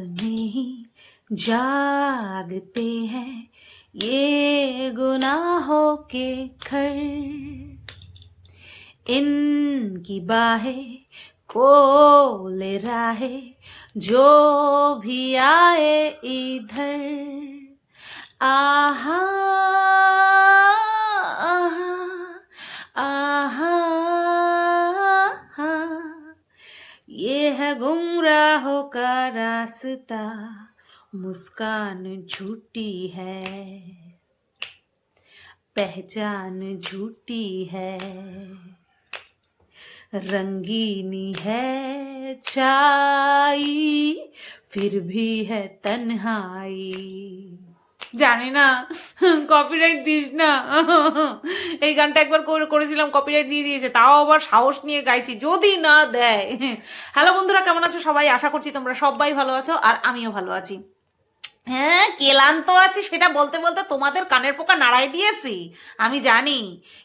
में ही जागते हैं ये गुनाहों के घर, इनकी बाहें खोले राहे जो भी आए इधर। आहा आहा आहा आहा, ये है गुमराहों का रास्ता, मुस्कान झूठी है, पहचान झूठी है, रंगीनी है छाई, फिर भी है तन्हाई। জানি না কপিরাইট দিস না। এই গানটা একবার করেছিলাম, কপিরাইট দিয়ে দিয়েছে, তাও আবার সাহস নিয়ে গাইছি, যদি না দেয়। হ্যালো বন্ধুরা, কেমন আছো সবাই? আশা করছি তোমরা সবাই ভালো আছো, আর আমিও ভালো আছি। হ্যাঁ, ক্লান্ত আছি সেটা বলতে বলতে তোমাদের কানের পোকা নাড়াই দিয়েছি, আমি জানি,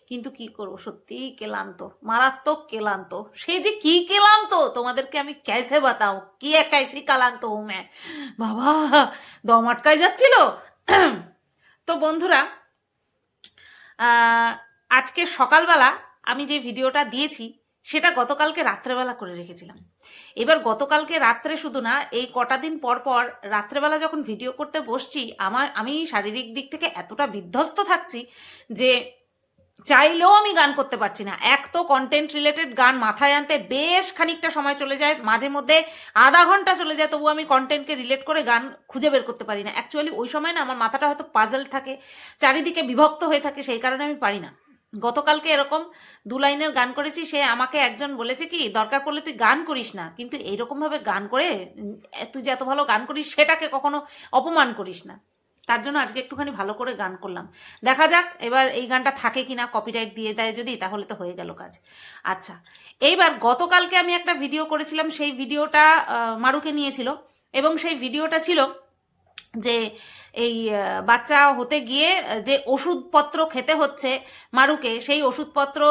কিন্তু কি করবো, সত্যি ক্লান্ত, মারাত্মক ক্লান্ত। সে যে কি ক্লান্ত তোমাদেরকে আমি कैसे बताऊं, কি कैसी क्लाন্ত हूं मैं, বাবা দম আটকায় যাচ্ছিল। তো বন্ধুরা, আজকে সকালবেলা আমি যে ভিডিওটা দিয়েছি সেটা গতকালকে রাত্রেবেলা করে রেখেছিলাম। এবার গতকালকে রাত্রে শুধু না, এই কটা দিন পর পর রাত্রেবেলা যখন ভিডিও করতে বসছি, আমি শারীরিক দিক থেকে এতটা বিধ্বস্ত থাকছি যে চাইলেও আমি গান করতে পারছি না। এক তো কন্টেন্ট রিলেটেড গান মাথায় আনতে বেশ খানিকটা সময় চলে যায়, মাঝে মধ্যে আধা ঘন্টা চলে যায়, তবু আমি কন্টেন্টকে রিলেট করে গান খুঁজে বের করতে পারি না। অ্যাকচুয়ালি ওই সময় না আমার মাথাটা হয়তো পাজল থাকে, চারিদিকে বিভক্ত হয়ে থাকে, সেই কারণে আমি পারি না। গতকালকে এরকম 2 লাইনের গান করেছি, সে আমাকে একজন বলেছে কি, দরকার পড়লে তুই গান করিস না, কিন্তু এইরকম ভাবে গান করে তুই যে এত ভালো গান করিস সেটাকে কখনো অপমান করিস না। তার জন্য আজকে একটুখানি ভালো করে গান করলাম, দেখা যাক এবার এই গানটা থাকে কিনা, কপিরাইট দিয়ে দেয় যদি, তাহলে তো হয়ে গেল কাজ। আচ্ছা, এইবার গতকালকে আমি একটা ভিডিও করেছিলাম, সেই ভিডিওটা মারুকে নিয়েছিল, এবং সেই ভিডিওটা ছিল যে এই বাচ্চা হতে গিয়ে যে ওষুধপত্র খেতে হচ্ছে মারুকে, সেই ওষুধপত্র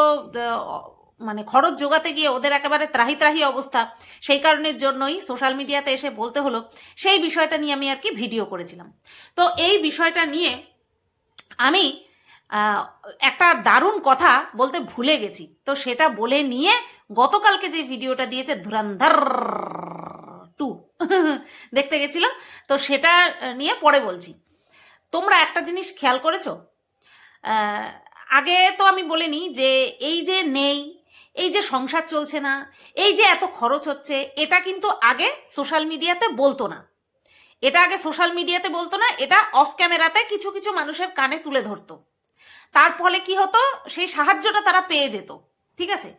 মানে খরচ জোগাতে গিয়ে ওদের একেবারে ত্রাহি ত্রাহি অবস্থা, সেই কারণের জন্যই সোশ্যাল মিডিয়াতে এসে বলতে হলো, সেই বিষয়টা নিয়ে আমি আর কি ভিডিও করেছিলাম। তো এই বিষয়টা নিয়ে আমি একটা দারুণ কথা বলতে ভুলে গেছি, তো সেটা বলে নিয়ে গতকালকে যে ভিডিওটা দিয়েছে ধুরন্ধর 2 দেখতে গেছিল, তো সেটা নিয়ে পরে বলছি। তোমরা একটা জিনিস খেয়াল করেছো, আগে তো আমি বলিনি যে এই যে নেই, এই যে সংসার চলছে না, এই যে এত খরচ হচ্ছে, এটা কিন্তু আগে সোশ্যাল মিডিয়াতে বলতো না, এটা আগে সোশ্যাল মিডিয়াতে বলতো না, এটা অফ ক্যামেরাতে কিছু কিছু মানুষের কানে তুলে ধরতো, তার ফলে কি হতো, সেই সাহায্যটা তারা পেয়ে যেত, ঠিক আছে।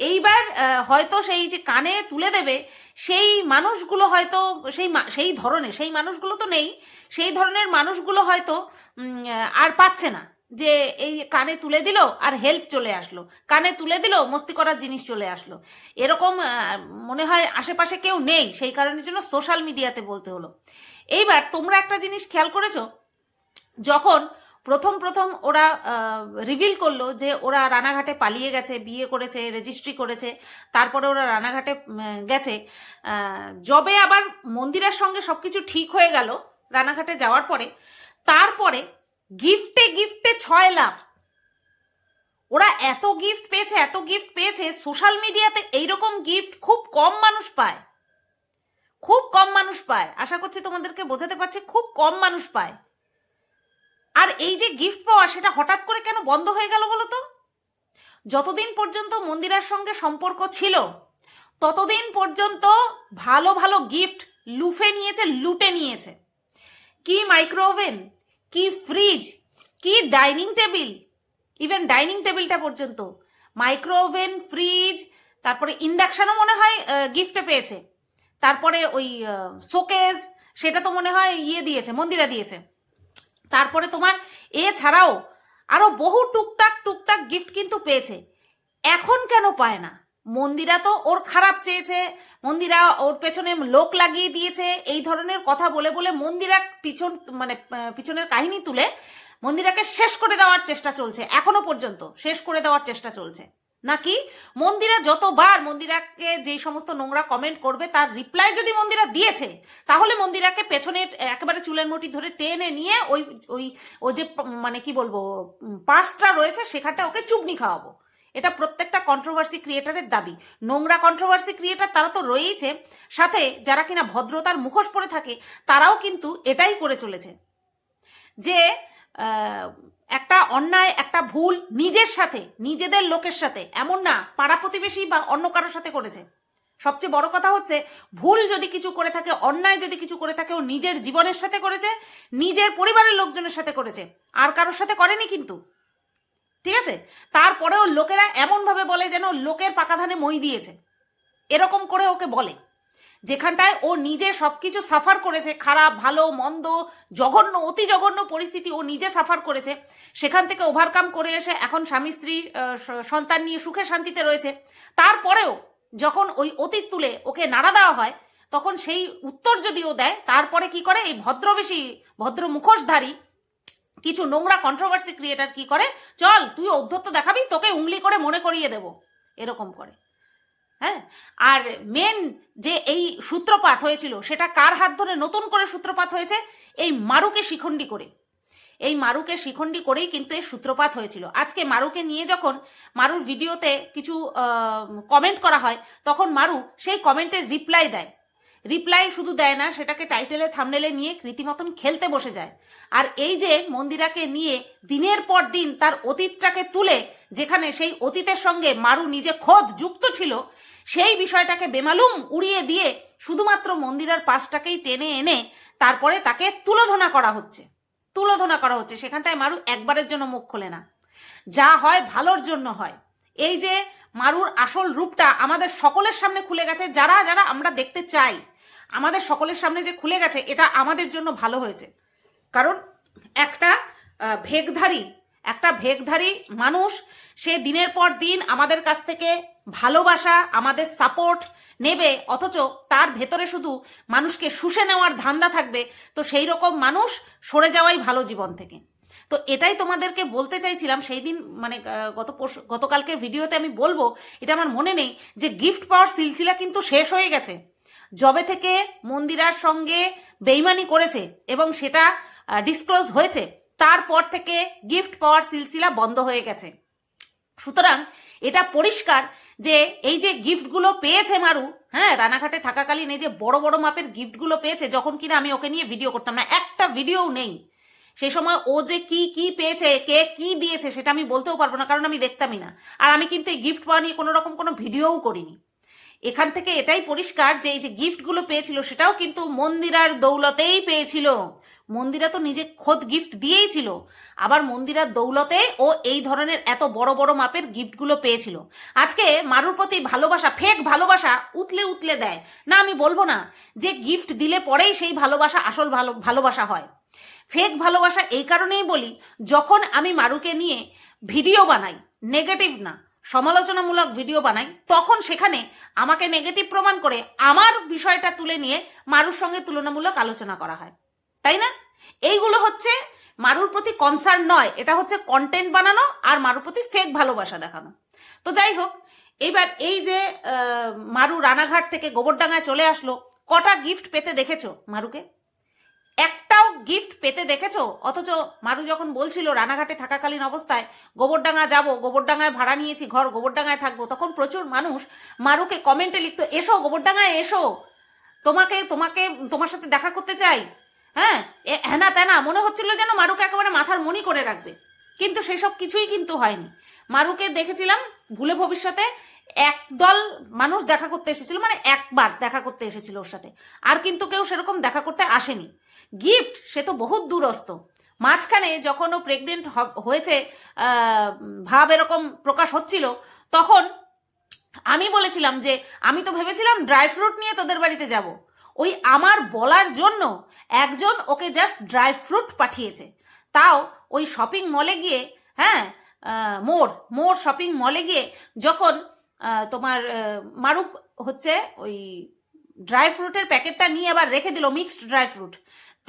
এইবার হয়তো সেই যে কানে তুলে দেবে সেই মানুষগুলো হয়তো সেই ধরনের, সেই মানুষগুলো তো নেই, সেই ধরনের মানুষগুলো হয়তো আর পাচ্ছে না, যে এই কানে তুলে দিল আর হেল্প চলে আসলো, কানে তুলে দিল মস্তি করার জিনিস চলে আসলো, এরকম মনে হয় আশেপাশে কেউ নেই, সেই কারণের জন্য সোশ্যাল মিডিয়াতে বলতে হলো। এইবার তোমরা একটা জিনিস খেয়াল করেছো, যখন প্রথম প্রথম ওরা রিভিল করলো যে ওরা রানাঘাটে পালিয়ে গেছে, বিয়ে করেছে, রেজিস্ট্রি করেছে, তারপরে ওরা রানাঘাটে গেছে, যবে আবার মন্দিরের সঙ্গে সবকিছু ঠিক হয়ে গেল রানাঘাটে যাওয়ার পরে, তারপরে গিফটে গিফটে 6 লাখ, ওরা এত গিফট পেয়েছে, এত গিফট পেয়েছে। সোশ্যাল মিডিয়াতে এইরকম গিফট খুব কম মানুষ পায়, খুব কম মানুষ পায়, আশা করছি তোমাদেরকে বোঝাতে পারছি, খুব কম মানুষ পায়। আর এই যে গিফট পাওয়া, সেটা হঠাৎ করে কেন বন্ধ হয়ে গেল বলো তো? যতদিন পর্যন্ত মন্দিরের সঙ্গে সম্পর্ক ছিল ততদিন পর্যন্ত ভালো ভালো গিফট লুটে নিয়েছে। কি মাইক্রো ওভেন, কি ফ্রিজ, কি ডাইনিং টেবিল, ইভেন ডাইনিং টেবিলটা পর্যন্ত, মাইক্রো ওভেন, ফ্রিজ, তারপরে ইন্ডাকশনও মনে হয় গিফটে পেয়েছে, তারপরে ওই শোকেস, সেটা তো মনে হয় দিয়েছে, মন্দিরা দিয়েছে। তারপরে তোমার এছাড়াও আরো বহু টুকটাক টুকটাক গিফট কিন্তু পেয়েছে। এখন কেন পায় না? মন্দিরা তো ওর খারাপ চেয়েছে, মন্দিরা ওর পেছনে লোক লাগিয়ে দিয়েছে, এই ধরনের কথা বলে বলে মন্দিরা পিছনের কাহিনী তুলে মন্দিরাকে শেষ করে দেওয়ার চেষ্টা চলছে, এখনো পর্যন্ত শেষ করে দেওয়ার চেষ্টা চলছে। নাকি মন্দিরা যতবার মন্দিরাকে যে সমস্ত নোংরা কমেন্ট করবে তার রিপ্লাই যদি মন্দিরা দিয়েছে, তাহলে মন্দিরাকে পেছনে একেবারে চুলের মুঠি ধরে টেনে নিয়ে ওই ওই ও যে মানে কি বলবো পাস্টটা রয়েছে সেখানটা ওকে চুবনি খাওয়াবো। এটা প্রত্যেকটা কন্ট্রোভার্সি ক্রিয়েটারের দাবি। নোংরা কন্ট্রোভার্সি ক্রিয়েটার তারা তো রয়েইছে, সাথে যারা কিনা ভদ্রতার মুখোশ পরে থাকে তারাও কিন্তু এটাই করে চলেছে যে একটা অন্যায় একটা ভুল নিজের সাথে নিজেদের লোকের সাথে, এমন না পাড়া প্রতিবেশী বা অন্য কারোর সাথে করেছে। সবচেয়ে বড় কথা হচ্ছে ভুল যদি কিছু করে থাকে, অন্যায় যদি কিছু করে থাকে, ও নিজের জীবনের সাথে করেছে, নিজের পরিবারের লোকজনের সাথে করেছে, আর কারোর সাথে করেনি কিন্তু। ঠিক আছে, তারপরেও লোকেরা এমনভাবে বলে যেন লোকের পাকা ধানে মই দিয়েছে, এরকম করে ওকে বলে। যেখানটায় ও নিজে সবকিছু সাফার করেছে, খারাপ ভালো মন্দ জঘন্য অতি জঘন্য পরিস্থিতি ও নিজে সাফার করেছে, সেখান থেকে ওভারকাম করে এসে এখন স্বামী স্ত্রী সন্তান নিয়ে সুখে শান্তিতে রয়েছে। তারপরেও যখন ওই অতীত তুলে ওকে নাড়া দেওয়া হয়, তখন সেই উত্তর যদি ও দেয়, তারপরে কি করে এই ভদ্র মুখোশধারী কিছু নোংরা কন্ট্রোভার্সি ক্রিয়েটার কি করে, চল তুই ঔদ্ধত্য দেখাবি, তোকে উংলি করে মনে করিয়ে দেব, এরকম করে। হ্যাঁ, আর মেন যে এই সূত্রপাত হয়েছিল সেটা কার হাত ধরে নতুন করে সূত্রপাত হয়েছে? এই মারুকে শিখণ্ডী করে। এই মারুকে শিখণ্ডী করেই কিন্তু এই সূত্রপাত হয়েছিল। আজকে মারুকে নিয়ে যখন মারুর ভিডিওতে কিছু কমেন্ট করা হয়, তখন মারু সেই কমেন্টের রিপ্লাই দেয়। রিপ্লাই শুধু দেয় না, সেটাকে টাইটেলে থাম্বনেলে নিয়ে রীতিমতন খেলতে বসে যায়। আর এই যে মন্দিরাকে নিয়ে দিনের পর দিন তার অতীতটাকে তুলে, যেখানে সেই অতীতের সঙ্গে মারু নিজে খোদ যুক্ত ছিল, সেই বিষয়টাকে বেমালুম উড়িয়ে দিয়ে শুধুমাত্র মন্দিরার পাশটাকেই টেনে এনে তারপরে তাকে তুলোধনা করা হচ্ছে। সেখানটায় মারু একবারের জন্য মুখ খোলে না। যা হয় ভালোর জন্য হয়। এই যে মারুর আসল রূপটা আমাদের সকলের সামনে খুলে গেছে, যারা যারা আমরা দেখতে চাই, আমাদের সকলের সামনে যে খুলে গেছে, এটা আমাদের জন্য ভালো হয়েছে। কারণ একটা ভেগধারী মানুষ, সে দিনের পর দিন আমাদের কাছ থেকে ভালোবাসা, আমাদের সাপোর্ট নেবে, অথচ তার ভেতরে শুধু মানুষকে শুষে নেওয়ার ধান্দা থাকবে। তো সেই রকম মানুষ সরে যাওয়াই ভালো জীবন থেকে। তো এটাই তোমাদেরকে বলতে চাইছিলাম সেই দিন, মানে গতকালকে ভিডিওতে আমি বলবো, এটা আমার মনে নেই, যে গিফট পাওয়ার সিলসিলা কিন্তু শেষ হয়ে গেছে। যবে থেকে মন্দিরার সঙ্গে বেইমানি করেছে এবং সেটা ডিসক্লোজ হয়েছে, তারপর থেকে গিফট পাওয়ার সিলসিলা বন্ধ হয়ে গেছে। সুতরাং এটা পরিষ্কার যে এই যে গিফটগুলো পেয়েছে মারু, হ্যাঁ, রানাঘাটে থাকাকালীন এই যে বড় বড় মাপের গিফটগুলো পেয়েছে, যখন কিনা আমি ওকে নিয়ে ভিডিও করতাম না, একটা ভিডিও নেই সেই সময়, ও যে কি কি পেয়েছে, কে কি দিয়েছে, সেটা আমি বলতেও পারবো না, কারণ আমি দেখতামই না। আর আমি কিন্তু এই গিফট পাওয়া নিয়ে কোনো রকম কোনো ভিডিওও করিনি। এখান থেকে এটাই পরিষ্কার যে এই যে গিফটগুলো পেয়েছিল সেটাও কিন্তু মন্দিরার দৌলতেই পেয়েছিল। মন্দিরা তো নিজে খোদ গিফট দিয়েই ছিল, আবার মন্দিরার দৌলতে ও এই ধরনের এত বড় বড় মাপের গিফটগুলো পেয়েছিল। আজকে মারুর প্রতি ভালোবাসা, ফেক ভালোবাসা উতলে উতলে দেয় না। আমি বলবো না যে গিফট দিলে পরেই সেই ভালোবাসা আসল ভালোবাসা হয়। ফেক ভালোবাসা এই কারণেই বলি, যখন আমি মারুকে নিয়ে ভিডিও বানাই, নেগেটিভ না সমালোচনামূলক ভিডিও বানাই, তখন সেখানে আমাকে নেগেটিভ প্রমাণ করে আমার বিষয়টা তুলে নিয়ে মারুর সঙ্গে তুলনামূলক আলোচনা করা হয়, তাই না? এইগুলো হচ্ছে মারুর প্রতি কনসার্ন নয়, এটা হচ্ছে কন্টেন্ট বানানো আর মারুর প্রতি ফেক ভালোবাসা দেখানো। তো যাই হোক, এইবার এই যে মারু রানাঘাট থেকে গোবরডাঙ্গায় চলে আসলো, কটা গিফট পেতে দেখেছো মারুকে? একটাও গিফট পেতে দেখেছো? অথচ মারু যখন বলছিল রানাঘাটে থাকাকালীন অবস্থায় গোবরডাঙ্গা যাব, গোবরডাঙ্গায় ভাড়া নিয়েছি ঘর, গোবরডাঙ্গায় থাকবো, তখন প্রচুর মানুষ মারুকে কমেন্টে লিখতো, এসো গোবরডাঙ্গায় এসো, তোমার সাথে দেখা করতে চাই, হ্যাঁ হ্যানা ত্যানা। মনে হচ্ছিল যেন মারুকে একেবারে মাথার মণি করে রাখবে, কিন্তু সেসব কিছুই কিন্তু হয়নি। মারুকে দেখেছিলাম ভুলে ভবিষ্যতে একদল মানুষ দেখা করতে এসেছিল, মানে একবার দেখা করতে এসেছিল ওর সাথে, আর কিন্তু কেউ সেরকম দেখা করতে আসেনি। গিফট সে তো বহুত দূরস্থ। মাঝখানে যখন ও প্রেগনেন্ট হয়েছে, ভাব এরকম প্রকাশ হচ্ছিল, তখন আমি বলেছিলাম যে আমি তো ভেবেছিলাম ড্রাই ফ্রুট নিয়ে তোদের বাড়িতে যাব। ওই আমার বলার জন্য একজন ওকে জাস্ট ড্রাই ফ্রুট পাঠিয়েছে, তাও ওই শপিং মলে গিয়ে, হ্যাঁ, মোর শপিং মলে গিয়ে যখন তোমার মারুপ হচ্ছে ওই ড্রাই ফ্রুটের প্যাকেটটা নিয়ে আবার রেখে দিল, মিক্সড ড্রাই ফ্রুট,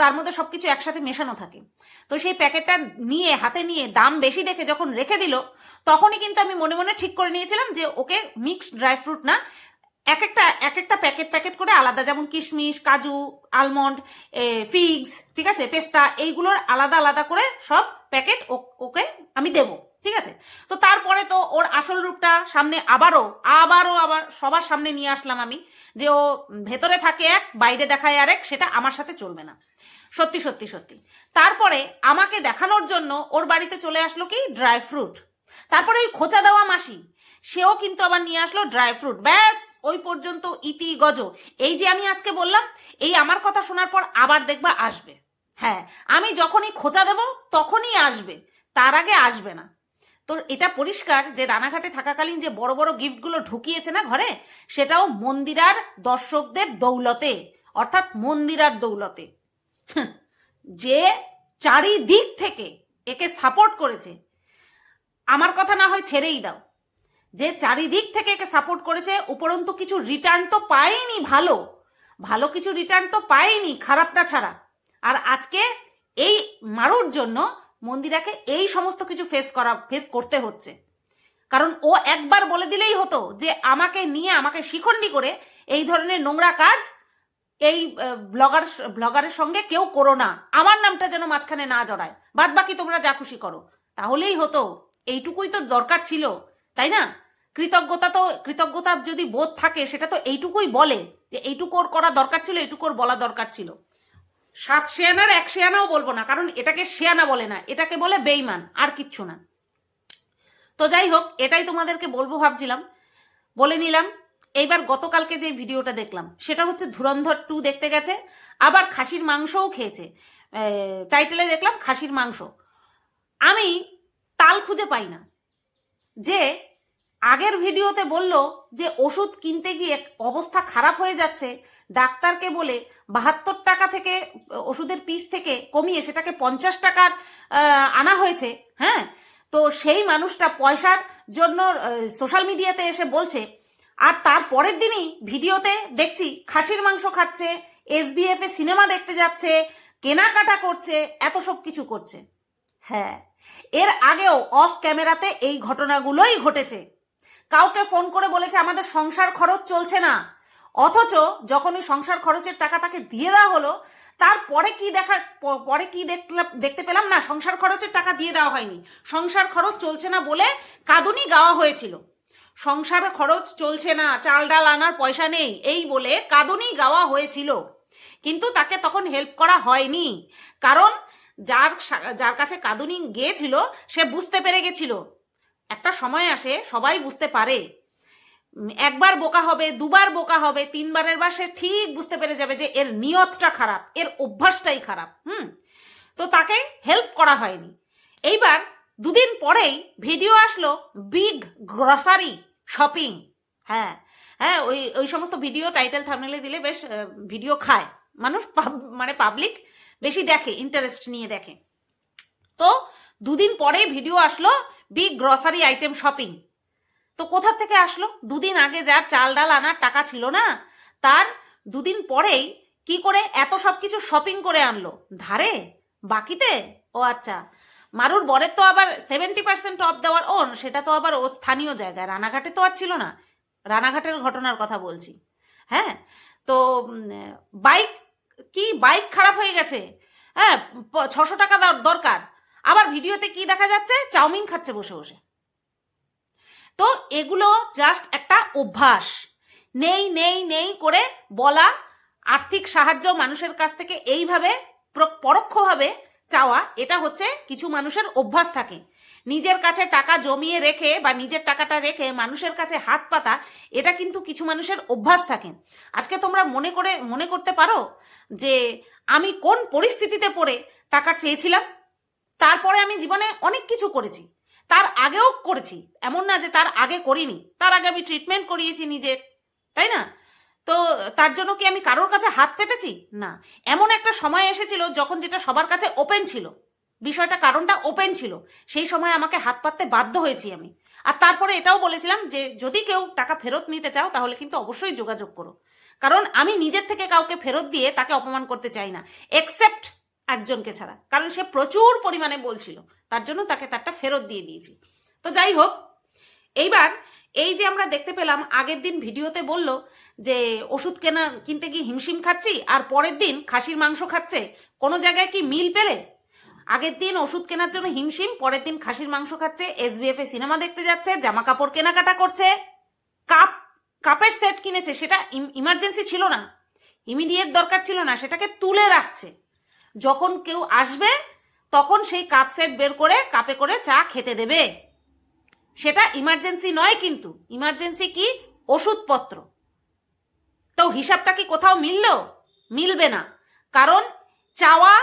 তার মধ্যে সবকিছু একসাথে মেশানো থাকে। তো সেই প্যাকেটটা নিয়ে হাতে নিয়ে দাম বেশি দেখে যখন রেখে দিল, তখনই কিন্তু আমি মনে মনে ঠিক করে নিয়েছিলাম যে ওকে মিক্সড ড্রাই ফ্রুট না, এক একটা প্যাকেট প্যাকেট করে আলাদা, যেমন কিশমিশ, কাজু, আলমন্ড, ফিগস, ঠিক আছে, পেস্তা, এইগুলোর আলাদা আলাদা করে সব প্যাকেট ওকে আমি দেবো, ঠিক আছে। তো তারপরে তো ওর আসল রূপটা সামনে আবার সবার সামনে নিয়ে আসলাম আমি, যে ও ভেতরে থাকে এক, বাইরে দেখায় আরেক, সেটা আমার সাথে চলবে না। সত্যি সত্যি সত্যি। তারপরে আমাকে দেখানোর জন্য ওর বাড়িতে চলে আসলো কি ড্রাই ফ্রুট। তারপরে ওই খোঁচা দেওয়া মাসি, সেও কিন্তু আবার নিয়ে আসলো ড্রাই ফ্রুট। ব্যাস ওই পর্যন্ত ইতি গজ। এই যে আমি আজকে বললাম, এই আমার কথা শোনার পর আবার দেখবা আসবে। হ্যাঁ, আমি যখনই খোঁচা দেব তখনই আসবে, তার আগে আসবে না। তো এটা পরিষ্কার যে রানাঘাটে থাকাকালীন যে বড় বড় গিফটগুলো ঢুকিয়েছে না ঘরে, সেটাও মন্দিরার দর্শকদের দৌলতে, অর্থাৎ মন্দিরার দৌলতে। যে চারিদিক থেকে একে সাপোর্ট করেছে, আমার কথা না হয় ছেড়েই দাও, যে চারিদিক থেকে একে সাপোর্ট করেছে, উপরন্তু কিছু রিটার্ন তো পায়নি, ভালো কিছু রিটার্ন তো পায়নি, খারাপটা ছাড়া। আর আজকে এই মারুর জন্য মন্দিরাকে এই সমস্ত কিছু ফেস করতে হচ্ছে। কারণ ও একবার বলে দিলেই হতো যে আমাকে নিয়ে, আমাকে শিখণ্ডী করে এই ধরনের নোংরা কাজ এই ব্লগারের সঙ্গে কেউ করো না, আমার নামটা যেন মাঝখানে না জড়ায়, বাদ বাকি তোমরা যা খুশি করো, তাহলেই হতো। এইটুকুই তো দরকার ছিল, তাই না? কৃতজ্ঞতা যদি বোধ থাকে, সেটা তো এইটুকুই বলে যে এইটুকু ওর করা দরকার ছিল, এইটুকু ওর বলা দরকার ছিল। 7 শেয়ানার 1 শেয়ানাও বলবো না, কারণ এটাকে শেয়ানা বলে না, এটাকে বলে বেইমান, আর কিচ্ছু না। তো যাই হোক, এটাই তোমাদেরকে বলবো ভাবছিলাম, বলে নিলাম। এইবার গতকালকে যে ভিডিওটা দেখলাম, সেটা হচ্ছে ধুরন্ধর 2 দেখতে গেছে, আবার খাসির মাংসও খেয়েছে। টাইটেলে দেখলাম খাসির মাংস। আমি তাল খুঁজে পাই না যে আগের ভিডিওতে বলল যে ওষুধ কিনতে গিয়ে অবস্থা খারাপ হয়ে যাচ্ছে, ডাক্তারকে বলে 72 টাকা থেকে ওষুধের পিস থেকে কমিয়ে সেটাকে 50 টাকার আনা হয়েছে। হ্যাঁ, তো সেই মানুষটা পয়সার জন্য সোশ্যাল মিডিয়াতে এসে বলছে, আর তার পরের দিনই ভিডিওতে দেখছি খাসির মাংস খাচ্ছে, SBF এ সিনেমা দেখতে যাচ্ছে, কেনাকাটা করছে, এত সব কিছু করছে। হ্যাঁ, এর আগেও অফ ক্যামেরাতে এই ঘটনাগুলোই ঘটেছে। কাউকে ফোন করে বলেছে আমাদের সংসার খরচ চলছে না, অথচ যখন ওই সংসার খরচের টাকা তাকে দিয়ে দেওয়া হলো, তারপরে কি দেখতে পেলাম না, সংসার খরচের টাকা দিয়ে দেওয়া হয়নি, সংসার খরচ চলছে না বলে কাঁদুনি গাওয়া হয়েছিল। সংসার খরচ চলছে না, চাল ডাল আনার পয়সা নেই, এই বলে কাঁদুনি গাওয়া হয়েছিল, কিন্তু তাকে তখন হেল্প করা হয়নি। কারণ যার কাছে কাঁদুনি গিয়েছিল সে বুঝতে পেরে গেছিল, একটা সময় আসে সবাই বুঝতে পারে, একবার বোকা হবে, দুবার বোকা হবে, 3বারের বার সে ঠিক বুঝতে পেরে যাবে যে এর নিয়তটা খারাপ, এর অভ্যাসটাই খারাপ। তো তাকে হেল্প করা হয়নি। এইবার 2 দিন পরেই ভিডিও আসলো বিগ গ্রসারি শপিং। হ্যাঁ হ্যাঁ, ওই সমস্ত ভিডিও টাইটেল থাম্বনেলে দিলে বেশ ভিডিও খায় মানুষ, মানে পাবলিক বেশি দেখে, ইন্টারেস্ট নিয়ে দেখে। তো 2 দিন পরেই ভিডিও আসলো বিগ গ্রসারি আইটেম শপিং। তো কোথা থেকে আসলো? 2 দিন আগে যার চাল ডাল আনার টাকা ছিল না, তার 2 দিন পরেই কি করে এত সব কিছু শপিং করে আনলো? ধারে? বাকিতে? ও আচ্ছা, মারুর বরের তো আবার 70% অফ দেওয়ার সেটা তো আবার ও স্থানীয় জায়গায়, রানাঘাটে তো আর ছিল না, রানাঘাটের ঘটনার কথা বলছি। হ্যাঁ, তো বাইক খারাপ হয়ে গেছে, হ্যাঁ, 600 টাকা দরকার, আবার ভিডিওতে কি দেখা যাচ্ছে? চাউমিন খাচ্ছে বসে বসে। তো এগুলো জাস্ট একটা অভ্যাস, নেই নেই নেই করে বলা, আর্থিক সাহায্য মানুষের কাছ থেকে এইভাবে পরোক্ষভাবে চাওয়া, এটা হচ্ছে কিছু মানুষের অভ্যাস থাকে। নিজের কাছে টাকা জমিয়ে রেখে বা নিজের টাকাটা রেখে মানুষের কাছে হাত পাতা, এটা কিন্তু কিছু মানুষের অভ্যাস থাকে। আজকে তোমরা মনে করতে পারো যে আমি কোন পরিস্থিতিতে পড়ে টাকা চেয়েছিলাম। তারপরে আমি জীবনে অনেক কিছু করেছি, তার আগেও করেছি, এমন না যে তার আগে করিনি। তার আগে আমি ট্রিটমেন্ট করিয়েছি নিজের, তাই না? তো তার জন্য কি আমি কারোর কাছে হাত পেতেছি? না। এমন একটা সময় এসেছিল যখন যেটা সবার কাছে ওপেন ছিল, বিষয়টা কারণটা ওপেন ছিল, সেই সময় আমাকে হাত পাততে বাধ্য হয়েছি আমি। আর তারপরে এটাও বলেছিলাম যে যদি কেউ টাকা ফেরত নিতে চাও তাহলে কিন্তু অবশ্যই যোগাযোগ করো, কারণ আমি নিজের থেকে কাউকে ফেরত দিয়ে তাকে অপমান করতে চাই না, এক্সেপ্ট একজনকে ছাড়া, কারণ সে প্রচুর পরিমাণে বলছিল, তার জন্য তাকে তারটা ফেরত দিয়ে দিয়েছি। তো যাই হোক, এইবার এই যে আমরা দেখতে পেলাম আগের দিন ভিডিওতে বলল যে ওষুধ কিনতে গিয়ে হিমশিম খাচ্ছি, আর পরের দিন খাসির মাংস খাচ্ছে। কোনো জায়গায় কি মিল পেলে? আগের দিন ওষুধ কেনার জন্য হিমশিম, পরের দিন খাসির মাংস খাচ্ছে, SBF এ সিনেমা দেখতে যাচ্ছে, জামা কাপড় কেনাকাটা করছে, কাপের সেট কিনেছে, সেটা ইমার্জেন্সি ছিল না, ইমিডিয়েট দরকার ছিল না, সেটাকে তুলে রাখছে। যখন কেউ আসবে তখন সেই কাপ সেট বের করে কাপে করে চা খেতে দেবে। সেটা ইমার্জেন্সি নয়, কিন্তু ইমার্জেন্সি কি? ওষুধপত্র। তো হিসাবটা কি কোথাও মিলবে না, কারণ চাওয়া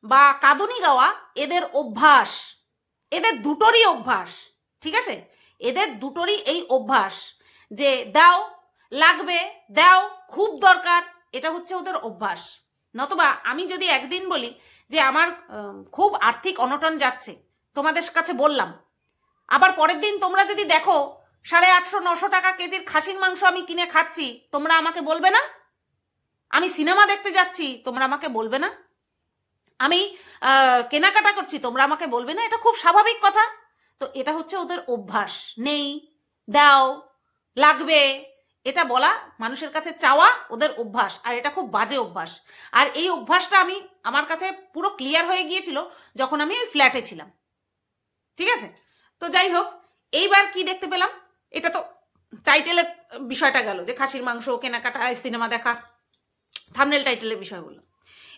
বা কাঁদুনি গাওয়া এদের অভ্যাস, এদের দুটোরই অভ্যাস, ঠিক আছে? এদের দুটোরই এই অভ্যাস যে দাও, লাগবে, দাও, খুব দরকার, এটা হচ্ছে ওদের অভ্যাস। নতবা আমি যদি একদিন বলি যে আমার খুব আর্থিক অনটন যাচ্ছে, তোমাদের কাছে বললাম, আবার পরের দিন তোমরা যদি দেখো 850-900 টাকা কেজির খাসির মাংস আমি কিনে খাচ্ছি, তোমরা আমাকে বলবে না? আমি সিনেমা দেখতে যাচ্ছি, তোমরা আমাকে বলবে না? আমি কেনাকাটা করছি, তোমরা আমাকে বলবে না? এটা খুব স্বাভাবিক কথা। তো এটা হচ্ছে ওদের অভ্যাস, নেই, দাও, লাগবে, এটা বলা, মানুষের কাছে চাওয়া ওদের অভ্যাস, আর এটা খুব বাজে অভ্যাস। আর এই অভ্যাসটা আমার কাছে পুরো ক্লিয়ার হয়ে গিয়েছিল যখন আমি ওই ফ্ল্যাটে ছিলাম, ঠিক আছে? তো যাই হোক, এইবার কি দেখতে পেলাম, এটা তো টাইটেলের বিষয়টা গেল যে খাসির মাংস কেনাকাটা, সিনেমা দেখা, থাম্বনেল টাইটেলের বিষয় বললো।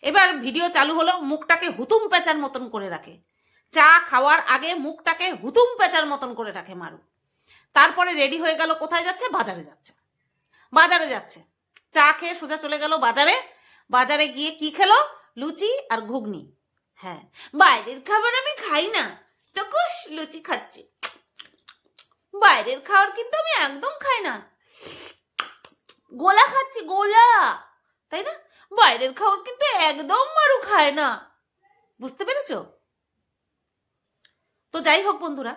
এবার ভিডিও চালু হলো, মুখটাকে হুতুম পেঁচার মতন করে রাখে, চা খাওয়ার আগে মুখটাকে হুতুম পেঁচার মতন করে রাখে মারু। তারপরে রেডি হয়ে গেল, কোথায় যাচ্ছে? বাজারে যাচ্ছে। চা খেয়ে সোজা চলে গেল বাজারে গিয়ে কি খেলো? লুচি আর ঘুগনি। হ্যাঁ, বাইরের খাবার আমি খাই না, তো কুশ লুচি খাচ্ছি। বাইরের খাবার কিন্তু আমি একদম খাই না, গোলা খাচ্ছি, গোলা, তাই না? বাইরের খাবার কিন্তু একদম মারু খায় না। বুঝতে পেরেছো? তো যাই হোক বন্ধুরা,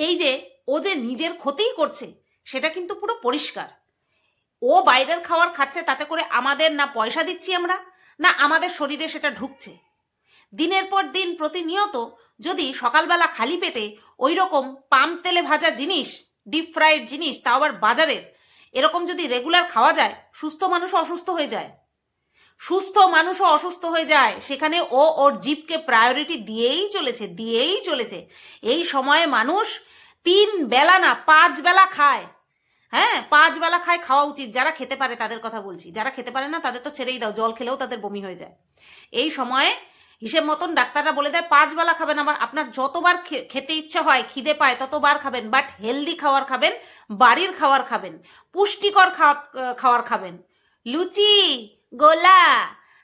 এই যে ও যে নিজের ক্ষতিই করছে সেটা কিন্তু পুরো পরিষ্কার। ও বাইরের খাবার খাচ্ছে, তাতে করে আমাদের না পয়সা দিচ্ছি আমরা, না আমাদের শরীরে সেটা ঢুকছে। দিনের পর দিন প্রতিনিয়ত যদি সকালবেলা খালি পেটে ওই রকম পাম তেলে ভাজা জিনিস, ডিপ ফ্রাইড জিনিস, তাও আবার বাজারের, এরকম যদি রেগুলার খাওয়া যায়, সুস্থ মানুষও অসুস্থ হয়ে যায়। সেখানে ও ওর জিভকে প্রায়োরিটি দিয়েই চলেছে। এই সময়ে মানুষ 3 বেলা না 5 বেলা খায়। হ্যাঁ, 5 বেলা খায়, খাওয়া উচিত। যারা খেতে পারে তাদের কথা বলছি, যারা খেতে পারে না তাদের তো ছেড়েই দাও, জল খেলেও তাদের বমি হয়ে যায়। এই সময়ে হিসেব মতন ডাক্তাররা বলে দেয় 5 বেলা খাবেন, আবার আপনার যতবার খেতে ইচ্ছা হয়, খিদে পায় ততবার খাবেন, বাট হেলদি খাবার খাবেন, বাড়ির খাবার খাবেন, পুষ্টিকর খাবার খাবেন। লুচি, গোলা,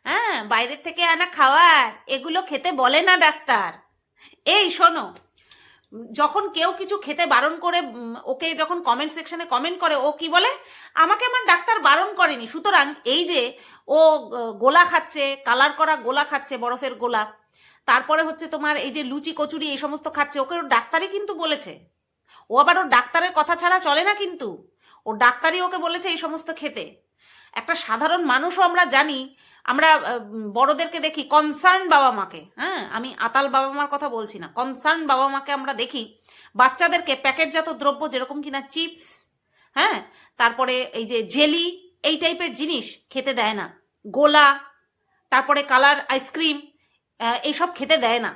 হ্যাঁ, বাইরের থেকে আনা খাবার, এগুলো খেতে বলে না ডাক্তার। এই শোনো, যখন কেউ কিছু খেতে বারণ করে, ওকে যখন কমেন্ট সেকশনে কমেন্ট করে, ও কি বলে? আমাকে আমার ডাক্তার বারণ করেনি। সুতরাং এই যে ও গোলা খাচ্ছে, কালার করা গোলা খাচ্ছে, বরফের গোলা, তারপরে হচ্ছে তোমার এই যে লুচি কচুরি, এই সমস্ত খাচ্ছে, ওকে ওর ডাক্তারই কিন্তু বলেছে। ও আবার ওর ডাক্তারের কথা ছাড়া চলে না, কিন্তু ওর ডাক্তারই ওকে বলেছে এই সমস্ত খেতে। একটা সাধারণ মানুষও আমরা জানি, আমরা বড়দেরকে দেখি, কনসার্ন বাবা মাকে, হ্যাঁ, আমি আতাল বাবা মার কথা বলছি না, কনসার্ন বাবা মাকে আমরা দেখি বাচ্চাদেরকে প্যাকেটজাত দ্রব্য, যেরকম কিনা চিপস, হ্যাঁ, তারপরে এই যে জেলি, এই টাইপের জিনিস খেতে দেয় না, গোলা, তারপরে কালার আইসক্রিম, এইসব খেতে দেয় না।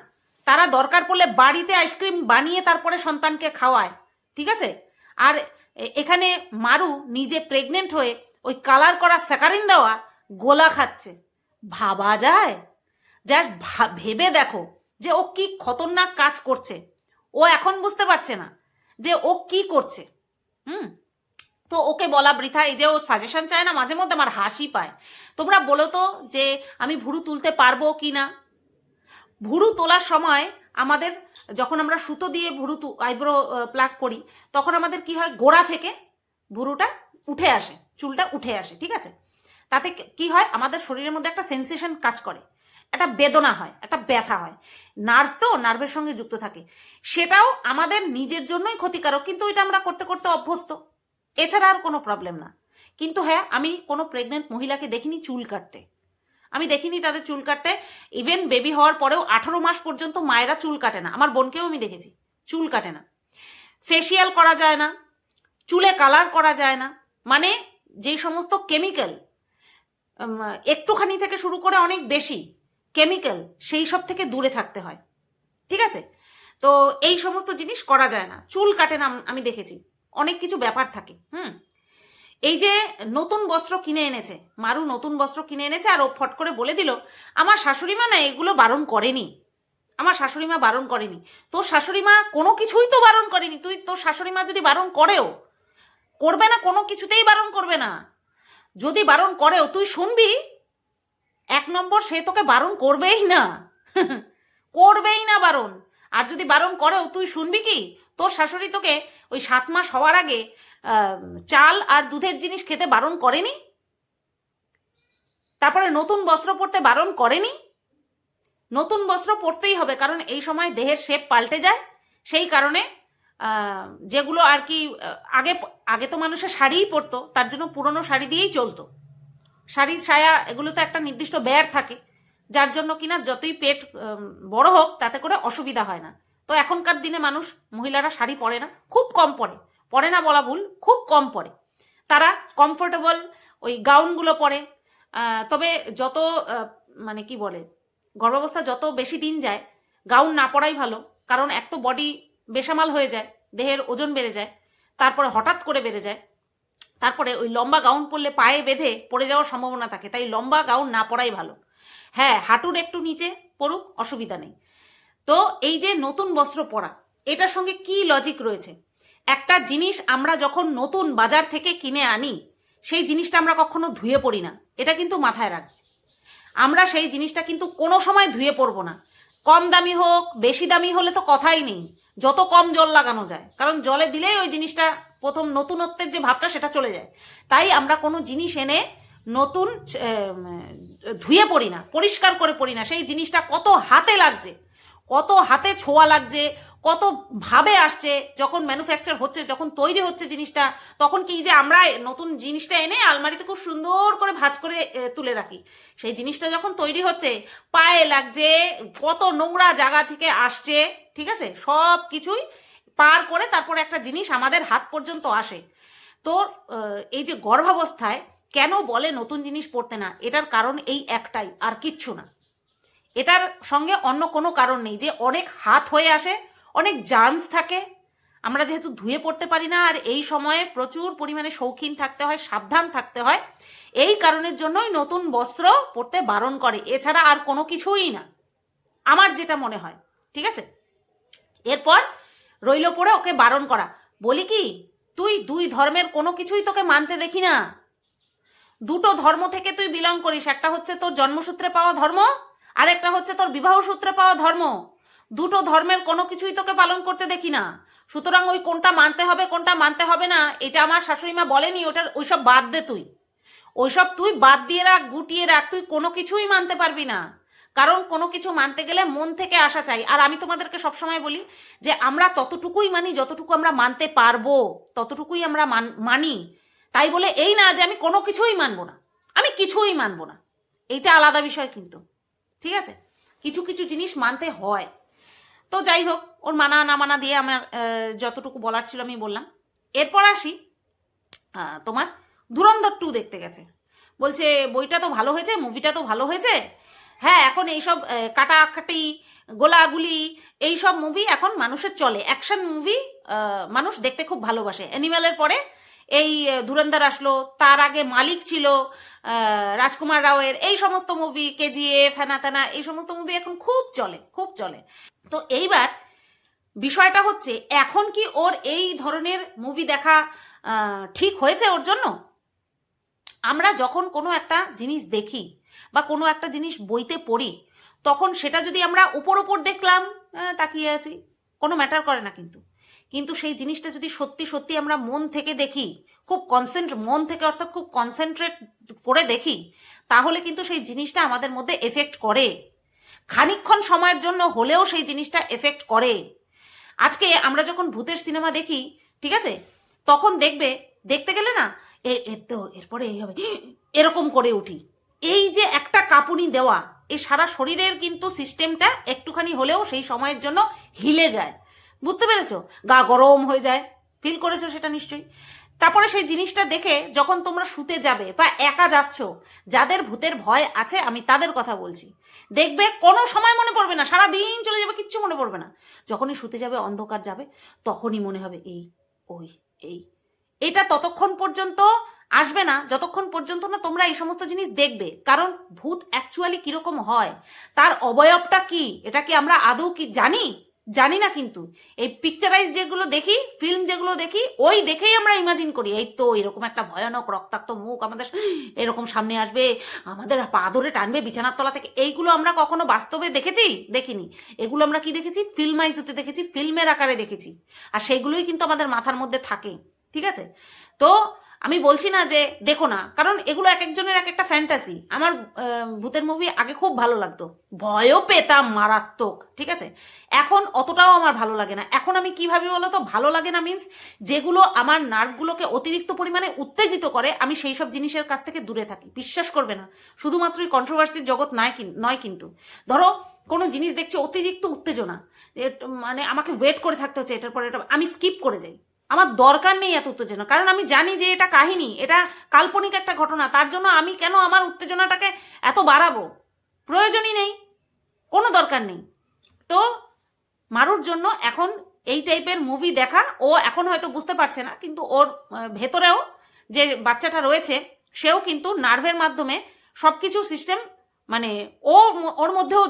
তারা দরকার পড়লে বাড়িতে আইসক্রিম বানিয়ে তারপরে সন্তানকে খাওয়ায়, ঠিক আছে? আর এখানে মারু নিজে প্রেগনেন্ট হয়ে ওই কালার করা স্যাকারিন দেওয়া গোলা খাচ্ছে। ভাবা যায়? জাস্ট ভেবে দেখো যে ও কি খতরনাক কাজ করছে। ও এখন বুঝতে পারছে না যে ও কি করছে। তো ওকে বলা বৃথা। এই যে ও সাজেশন চায় না, মাঝে মধ্যে আমার হাসি পায়। তোমরা বলো তো যে আমি ভুরু তুলতে পারবো কি না? ভুরু তোলার সময় আমাদের, যখন আমরা সুতো দিয়ে ভুরু আইব্রো প্লাক করি, তখন আমাদের কি হয়? গোড়া থেকে ভুরুটা উঠে আসে, চুলটা উঠে আসে, ঠিক আছে? তাতে কি হয়? আমাদের শরীরের মধ্যে একটা সেন্সেশন কাজ করে, একটা বেদনা হয়, একটা ব্যথা হয়। নার্ভ তো, নার্ভের সঙ্গে যুক্ত থাকে। সেটাও আমাদের নিজের জন্যই ক্ষতিকারক, কিন্তু এটা আমরা করতে করতে অভ্যস্ত, এছাড়া আর কোনো প্রবলেম না। কিন্তু হ্যাঁ, আমি কোনো প্রেগনেন্ট মহিলাকে দেখিনি চুল কাটতে, আমি দেখিনি তাদের চুল কাটতে। ইভেন বেবি হওয়ার পরেও 18 মাস পর্যন্ত মায়েরা চুল কাটে না, আমার বোনকেও আমি দেখেছি চুল কাটে না। ফেসিয়াল করা যায় না, চুলে কালার করা যায় না, মানে যেই সমস্ত কেমিক্যাল, একটুখানি থেকে শুরু করে অনেক বেশি কেমিক্যাল, সেই সব থেকে দূরে থাকতে হয়, ঠিক আছে? তো এই সমস্ত জিনিস করা যায় না, চুল কাটে না, আমি দেখেছি অনেক কিছু ব্যাপার থাকে। এই যে নতুন বস্ত্র কিনে এনেছে, মারু নতুন বস্ত্র কিনে এনেছে, আর ও ফট করে বলে দিল আমার শাশুড়ি মা না এগুলো বারণ করেনি, আমার শাশুড়ি মা বারণ করেনি। তোর শাশুড়ি মা কোনো কিছুই তো বারণ করেনি, তুই তোর শাশুড়ি মা যদি বারণ করেও, করবে না, কোনো কিছুতেই বারণ করবে না, যদি বারণ করেও তুই শুনবি, 1 নম্বর সে তোকে বারণ করবেই না করবেই না বারণ। আর যদি বারণ করেও তুই শুনবি কি, তোর শাশুড়ি তোকে ওই 7 মাস হওয়ার আগে চাল আর দুধের জিনিস খেতে বারণ করেনি? তারপরে নতুন বস্ত্র পরতে বারণ করেনি? নতুন বস্ত্র পরতেই হবে, কারণ এই সময় দেহের শেপ পাল্টে যায়। সেই কারণে যেগুলো আর কি আগে আগে তো মানুষে শাড়িই পরতো, তার জন্য পুরনো শাড়ি দিয়েই চলতো। শাড়ি ছায়া এগুলো তো একটা নির্দিষ্ট ব্যয় থাকে, যার জন্য কিনা যতই পেট বড় হোক তাতে করে অসুবিধা হয় না। তো এখনকার দিনে মানুষ, মহিলারা শাড়ি পরে না, খুব কম পরে, পরে না বলা ভুল, খুব কম পরে। তারা কমফোর্টেবল ওই গাউনগুলো পরে। তবে যত মানে কি বলে, গর্ভাবস্থা যত বেশি দিন যায় গাউন না পরাই ভালো, কারণ এক তো বডি বেসামাল হয়ে যায়, দেহের ওজন বেড়ে যায়, তারপরে হঠাৎ করে বেড়ে যায়, তারপরে ওই লম্বা গাউন পরলে পায়ে বেঁধে পড়ে যাওয়ার সম্ভাবনা থাকে, তাই লম্বা গাউন না পরাই ভালো। হ্যাঁ, হাঁটুর একটু নিচে পরুক, অসুবিধা নেই। তো এই যে নতুন বস্ত্র পরা, এটার সঙ্গে কি লজিক রয়েছে? একটা জিনিস আমরা যখন নতুন বাজার থেকে কিনে আনি, সেই জিনিসটা আমরা কখনো ধুয়ে পড়ি না, এটা কিন্তু মাথায় রাখবে। আমরা সেই জিনিসটা কিন্তু কোনো সময় ধুয়ে পড়বো না, কম দামি হোক বেশি দামি হলে তো কথাই নেই, যত কম জল লাগানো যায়, কারণ জলে দিলেই ওই জিনিসটা প্রথম নতুনত্বের যে ভাবটা সেটা চলে যায়। তাই আমরা কোনো জিনিস এনে নতুন ধুয়ে পড়ি না, পরিষ্কার করে পড়ি না। সেই জিনিসটা কত হাতে লাগছে, কত হাতে ছোঁয়া লাগছে, কত ভাবে আসছে, যখন ম্যানুফ্যাকচার হচ্ছে, যখন তৈরি হচ্ছে জিনিসটা, তখন কি যে আমরা নতুন জিনিসটা এনে আলমারিতে খুব সুন্দর করে ভাঁজ করে তুলে রাখি, সেই জিনিসটা যখন তৈরি হচ্ছে পায়ে লাগছে, কত নোংরা জায়গা থেকে আসছে, ঠিক আছে, সব কিছুই পার করে তারপরে একটা জিনিস আমাদের হাত পর্যন্ত আসে। তো এই যে গর্ভাবস্থায় কেন বলে নতুন জিনিস পড়তে না, এটার কারণ এই একটাই, আর কিচ্ছু না। এটার সঙ্গে অন্য কোনো কারণ নেই, যে অনেক হাত হয়ে আসে, অনেক জার্মস থাকে, আমরা যেহেতু ধুয়ে পড়তে পারি না, আর এই সময়ে প্রচুর পরিমাণে শৌখিন থাকতে হয়, সাবধান থাকতে হয়, এই কারণের জন্যই নতুন বস্ত্র পরতে বারণ করে, এছাড়া আর কোনো কিছুই না, আমার যেটা মনে হয়, ঠিক আছে? এরপর রইল পড়ে ওকে বারণ করা। বলি কি, তুই 2 ধর্মের কোনো কিছুই তোকে মানতে দেখি না। 2টো ধর্ম থেকে তুই বিলং করিস, একটা হচ্ছে তোর জন্মসূত্রে পাওয়া ধর্ম, আর একটা হচ্ছে তোর বিবাহ সূত্রে পাওয়া ধর্ম। 2টো ধর্মের কোনো কিছুই তোকে পালন করতে দেখি না। সুতরাং ওই কোনটা মানতে হবে কোনটা মানতে হবে না, এটা আমার শাশুড়ি মা বলেনি, ওটার ওইসব বাদ দে, তুই ওইসব তুই বাদ দিয়ে রাখ, গুটিয়ে রাখ, তুই কোনো কিছুই মানতে পারবি না। কারণ কোনো কিছু মানতে গেলে মন থেকে আসা চাই। আর আমি তোমাদেরকে সবসময় বলি যে আমরা ততটুকুই মানি যতটুকু আমরা মানতে পারবো, ততটুকুই আমরা মানি। তাই বলে এই না যে আমি কোনো কিছুই মানবো না, আমি কিছুই মানবো না, এইটা আলাদা বিষয় কিন্তু, ঠিক আছে? কিছু কিছু জিনিস মানতে হয়। তো যাই হোক, ওর মানা না মানা দিয়ে আমার যতটুকু বলার ছিল আমি বললাম। এরপর আসি, তোমার ধুরন্ধর 2 দেখতে গেছে, বলছে বইটা তো ভালো হয়েছে, মুভিটা তো ভালো হয়েছে। হ্যাঁ, এখন এইসব কাটাকাটি গোলাগুলি এইসব মুভি এখন মানুষের চলে, অ্যাকশন মুভি মানুষ দেখতে খুব ভালোবাসে। অ্যানিমেলের পরে এই ধুরন্ধর আসলো, তার আগে মালিক ছিল রাজকুমার রাওয়ের, এই সমস্ত মুভি, কেজিএফ, হ্যানা ত্যানা, এই সমস্ত মুভি এখন খুব চলে, খুব চলে। তো এইবার বিষয়টা হচ্ছে, এখন কি ওর এই ধরনের মুভি দেখা ঠিক হয়েছে ওর জন্য? আমরা যখন কোনো একটা জিনিস দেখি বা কোনো একটা জিনিস বইতে পড়ি, তখন সেটা যদি আমরা উপর উপর দেখলাম, তাকিয়ে আছি, কোনো ম্যাটার করে না, কিন্তু সেই জিনিসটা যদি সত্যি সত্যি আমরা মন থেকে দেখি, খুব মন থেকে অর্থাৎ খুব কনসেন্ট্রেট করে দেখি, তাহলে কিন্তু সেই জিনিসটা আমাদের মধ্যে এফেক্ট করে, খানিকক্ষণ সময়ের জন্য হলেও সেই জিনিসটা এফেক্ট করে। আজকে আমরা যখন ভূতের সিনেমা দেখি, ঠিক আছে, তখন দেখবে, দেখতে গেলে না তো এরপরে এই হবে, এরকম করে উঠি। এই যে একটা কাঁপুনি দেওয়া, এই সারা শরীরের কিন্তু সিস্টেমটা একটুখানি হলেও সেই সময়ের জন্য হিলে যায়। বুঝতে পেরেছো? গা গরম হয়ে যায়, ফিল করেছো সেটা নিশ্চয়ই। তারপরে সেই জিনিসটা দেখে যখন তোমরা শুতে যাবে বা একা যাচ্ছ, যাদের ভূতের ভয় আছে আমি তাদের কথা বলছি, দেখবে কোনো সময় মনে পড়বে না, সারা দিন চলে যাবে, কিচ্ছু মনে পড়বে না। যখনই শুতে যাবে, অন্ধকার যাবে, তখনই মনে হবে এই, ওই, এই। এটা ততক্ষণ পর্যন্ত আসবে না যতক্ষণ পর্যন্ত না তোমরা এই সমস্ত জিনিস দেখবে। কারণ ভূত অ্যাকচুয়ালি কিরকম হয়, তার অবয়বটা কি, এটা কি আমরা আদৌ কি জানি? জানি না। কিন্তু এই পিকচারাইজ যেগুলো দেখি, ফিল্ম যেগুলো দেখি, ওই দেখেই আমরা ইমাজিন করি এই তো এরকম একটা ভয়ানক রক্তাক্ত মুখ আমাদের এরকম সামনে আসবে, আমাদের পা ধরে টানবে বিছানার তলা থেকে। এইগুলো আমরা কখনো বাস্তবে দেখেছি? দেখিনি। এগুলো আমরা কি দেখেছি? ফিল্মাইজতে দেখেছি, ফিল্মের আকারে দেখেছি। আর সেইগুলোই কিন্তু আমাদের মাথার মধ্যে থাকে। ঠিক আছে? তো আমি বলছি না যে দেখো না, কারণ এগুলো এক একজনের এক একটা ফ্যান্টাসি। আমার ভূতের মুভি আগে খুব ভালো লাগতো, ভয়ও পেতাম মারাত্মক। ঠিক আছে? এখন অতটাও আমার ভালো লাগে না। এখন আমি কিভাবে বলো তো, ভালো লাগে না মিন্স যেগুলো আমার নার্ভগুলোকে অতিরিক্ত পরিমাণে উত্তেজিত করে, আমি সেই সব জিনিসের কাছ থেকে দূরে থাকি। বিশ্বাস করবে না, শুধুমাত্রই কন্ট্রোভার্সির জগৎ নয় কিন্তু। ধরো কোনো জিনিস দেখছি, অতিরিক্ত উত্তেজনা, মানে আমাকে ওয়েট করে থাকতে হচ্ছে এটার পরে এটা, আমি স্কিপ করে যাই। আমার দরকার নেই এত উত্তেজনা, কারণ আমি জানি যে এটা কাহিনী, এটা কাল্পনিক একটা ঘটনা। তার জন্য আমি কেন আমার উত্তেজনাটাকে এত বাড়াবো? প্রয়োজনই নেই, কোনো দরকার নেই। তো মারুর জন্য এখন এই টাইপের মুভি দেখা, ও এখন হয়তো বুঝতে পারছে না, কিন্তু ওর ভেতরেও যে বাচ্চাটা রয়েছে, সেও কিন্তু নার্ভের মাধ্যমে সব কিছু সিস্টেম, মানে ওর মধ্যেও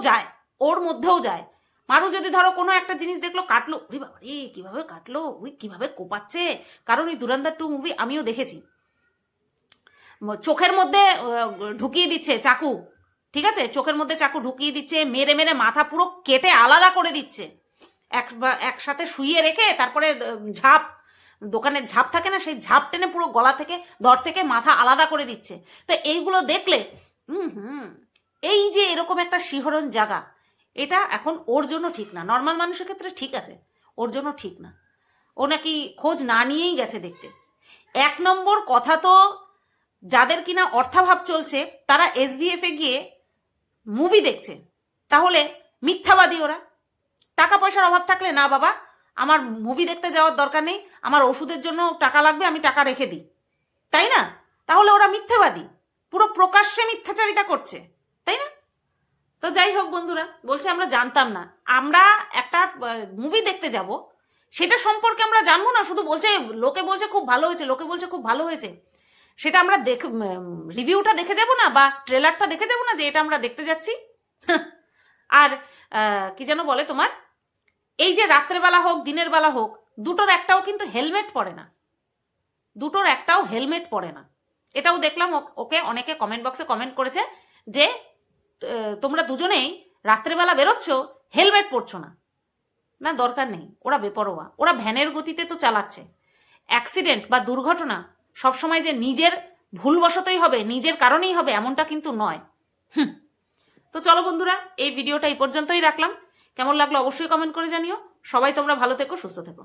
যায়। মারু যদি ধরো কোনো একটা জিনিস দেখলো, কাটলো, ওরে বাবা রে কিভাবে কাটলো, ওই কিভাবে কোপাচ্ছে। কারণ এই দুরন্দর 2 মুভি আমিও দেখেছি। চোখের মধ্যে ঢুকিয়ে দিচ্ছে চাকু। ঠিক আছে? চোখের মধ্যে চাকু ঢুকিয়ে দিচ্ছে, মেরে মেরে মাথা পুরো কেটে আলাদা করে দিচ্ছে, একসাথে শুইয়ে রেখে তারপরে ঝাঁপ, দোকানের ঝাঁপ থাকে না, সেই ঝাঁপ টেনে পুরো গলা থেকে, দর থেকে মাথা আলাদা করে দিচ্ছে। তো এইগুলো দেখলে এই যে এরকম একটা শিহরণ জাগা, এটা এখন ওর জন্য ঠিক না। নর্মাল মানুষের ক্ষেত্রে ঠিক আছে, ওর জন্য ঠিক না। ও নাকি খোঁজ না নিয়েই গেছে দেখতে। 1 নম্বর কথা তো, যাদের কিনা অর্থাভাব চলছে তারা SVF এ গিয়ে মুভি দেখছে, তাহলে মিথ্যাবাদী ওরা। টাকা পয়সার অভাব থাকলে, না বাবা আমার মুভি দেখতে যাওয়ার দরকার নেই, আমার ওষুধের জন্য টাকা লাগবে, আমি টাকা রেখে দিই, তাই না? তাহলে ওরা মিথ্যাবাদী, পুরো প্রকাশ্যে মিথ্যাচারিতা করছে, তাই না? তো যাই হোক বন্ধুরা, বলছে আমরা জানতাম না। আমরা একটা মুভি দেখতে যাব, সেটা সম্পর্কে আমরা জানবো না, শুধু বলছে লোকে বলছে খুব ভালো হয়েছে, লোকে বলছে খুব ভালো হয়েছে, সেটা আমরা রিভিউটা দেখে যাব না, বা ট্রেলারটা দেখে যাব না যে এটা আমরা দেখতে যাচ্ছি। আর কি যেন বলে তোমার, এই যে রাত্রেবেলা হোক দিনের বেলা হোক, দুটোর একটাও কিন্তু হেলমেট পরে না, দুটোর একটাও হেলমেট পরে না। এটাও দেখলাম, ওকে অনেকে কমেন্ট বক্সে কমেন্ট করেছে যে তোমরা দুজনেই রাত্রেবেলা বেরোচ্ছ, হেলমেট পরছো না। না, দরকার নেই, ওরা বেপরোয়া, ওরা ভ্যানের গতিতে তো চালাচ্ছে। অ্যাক্সিডেন্ট বা দুর্ঘটনা সবসময় যে নিজের ভুলবশতই হবে, নিজের কারণেই হবে, এমনটা কিন্তু নয়। তো চলো বন্ধুরা, এই ভিডিওটা এই পর্যন্তই রাখলাম। কেমন লাগলো অবশ্যই কমেন্ট করে জানিও। সবাই তোমরা ভালো থেকো, সুস্থ থেকো।